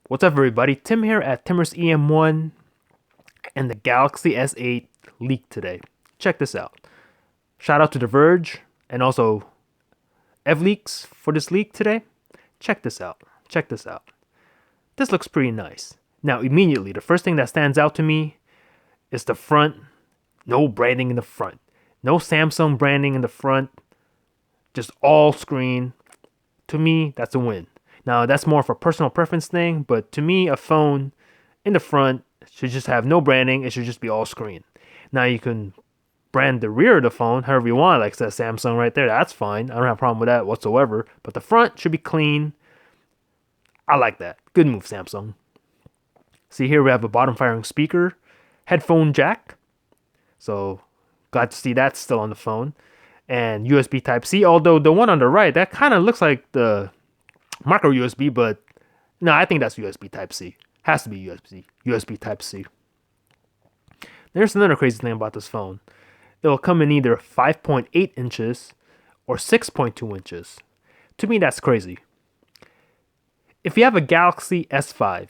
What's up, everybody? Tim here at Timmer's EM1, and the Galaxy S8 leaked today. Check this out. Shout out to the Verge and also Evleaks for this leak today. Check this out. Check this out. This looks pretty nice. Now, immediately, the first thing that stands out to me is the front. No branding in the front. No Samsung branding in the front. Just all screen. To me, that's a win. Now, that's more of a personal preference thing, but to me, a phone in the front should just have no branding. It should just be all screen. Now, you can brand the rear of the phone however you want, like it says Samsung right there. That's fine. I don't have a problem with that whatsoever. But the front should be clean. I like that. Good move, Samsung. See, here we have a bottom firing speaker, headphone jack. So, glad to see that's still on the phone. And USB Type-C, although the one on the right, that kind of looks like the micro USB, but no, I think that's USB Type-C. Has to be USB Type-C. There's another crazy thing about this phone. It'll come in either 5.8 inches or 6.2 inches. To me, that's crazy. If you have a Galaxy S5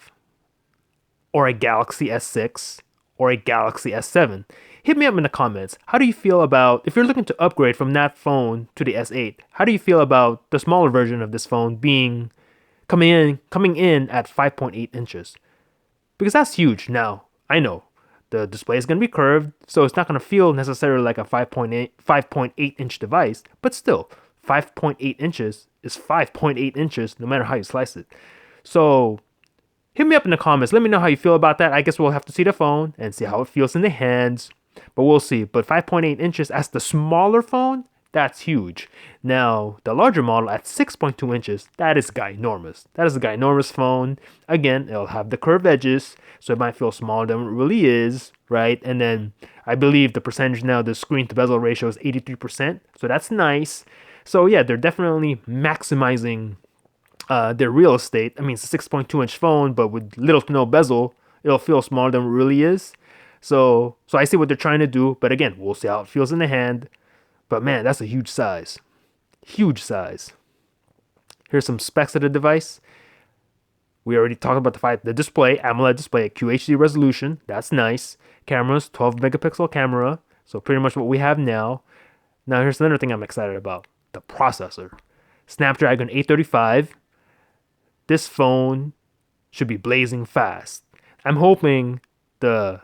or a Galaxy S6 or a Galaxy S7, hit me up in the comments. How do you feel about, if you're looking to upgrade from that phone to the S8, how do you feel about the smaller version of this phone coming in at 5.8 inches? Because that's huge. Now, I know the display is going to be curved, so it's not going to feel necessarily like a 5.8 inch device, but still, 5.8 inches is 5.8 inches no matter how you slice it. So, hit me up in the comments. Let me know how you feel about that. I guess we'll have to see the phone and see how it feels in the hands. But we'll see. But 5.8 inches as the smaller phone, that's huge. Now, the larger model at 6.2 inches, that is ginormous. That is a ginormous phone. Again, it'll have the curved edges, so it might feel smaller than it really is, right? And then I believe the percentage now, the screen to bezel ratio is 83%. So that's nice. So yeah, they're definitely maximizing their real estate. I mean, it's a 6.2 inch phone, but with little to no bezel, it'll feel smaller than it really is. So I see what they're trying to do, but again, we'll see how it feels in the hand. But man, that's a huge size. Huge size. Here's some specs of the device. We already talked about the display, AMOLED display at QHD resolution. That's nice. Cameras, 12 megapixel camera. So pretty much what we have now. Now here's another thing I'm excited about. The processor. Snapdragon 835. This phone should be blazing fast. I'm hoping the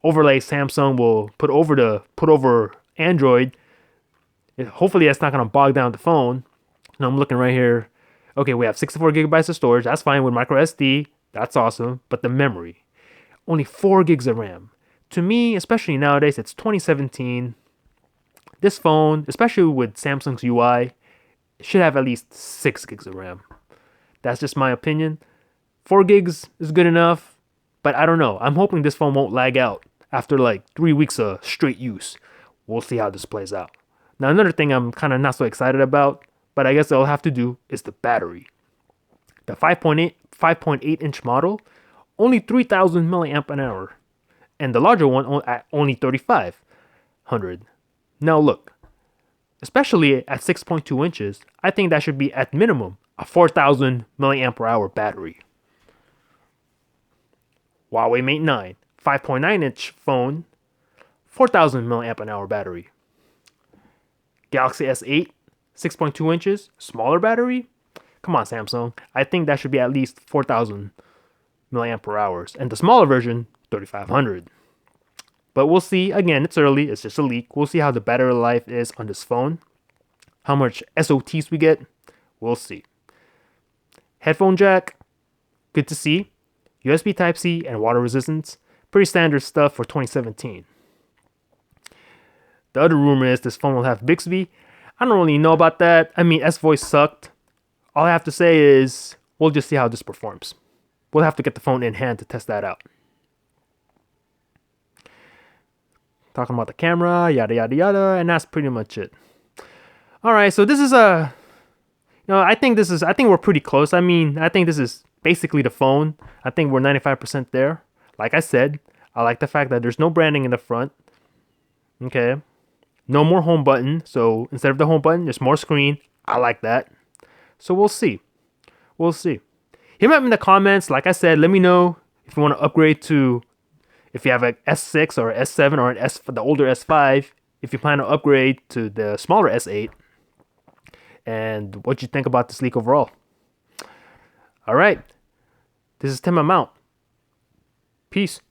overlay Samsung will put over Android. Hopefully that's not going to bog down the phone. Now I'm looking right here. Okay, we have 64 gigabytes of storage. That's fine with micro SD. That's awesome. But the memory, only 4 gigs of RAM. To me, especially nowadays, it's 2017. This phone, especially with Samsung's UI, should have at least 6 gigs of RAM. That's just my opinion. 4 gigs is good enough, but I don't know. I'm hoping this phone won't lag out after like 3 weeks of straight use. We'll see how this plays out. Now, another thing I'm kind of not so excited about, but I guess I'll have to do, is the battery. The 5.8 inch model, only 3,000 milliamp an hour, and the larger one at only 3,500. Now look, especially at 6.2 inches, I think that should be at minimum a 4,000 milliamp per hour battery. Huawei Mate 9, 5.9 inch phone, 4,000 milliamp an hour battery. Galaxy S8, 6.2 inches, smaller battery. Come on, Samsung. I think that should be at least 4,000 milliamp per hours. And the smaller version, 3,500. But we'll see. Again, it's early. It's just a leak. We'll see how the battery life is on this phone. How much SOTs we get. We'll see. Headphone jack. Good to see. USB Type-C and water resistance. Pretty standard stuff for 2017. The other rumor is this phone will have Bixby. I don't really know about that. I mean, S-Voice sucked. All I have to say is we'll just see how this performs. We'll have to get the phone in hand to test that out. Talking about the camera, yada yada yada, and that's pretty much it. All right, so this is I think we're pretty close. I mean, I think this is basically the phone. I think we're 95% there. Like I said, I like the fact that there's no branding in the front. Okay. No more home button. So instead of the home button, there's more screen. I like that. So we'll see. We'll see. Hit me up in the comments. Like I said, let me know if you want to upgrade to, if you have an S6 or S7 or the older S5, if you plan to upgrade to the smaller S8, and what you think about this leak overall. All right, this is Tim. I'm out. Peace.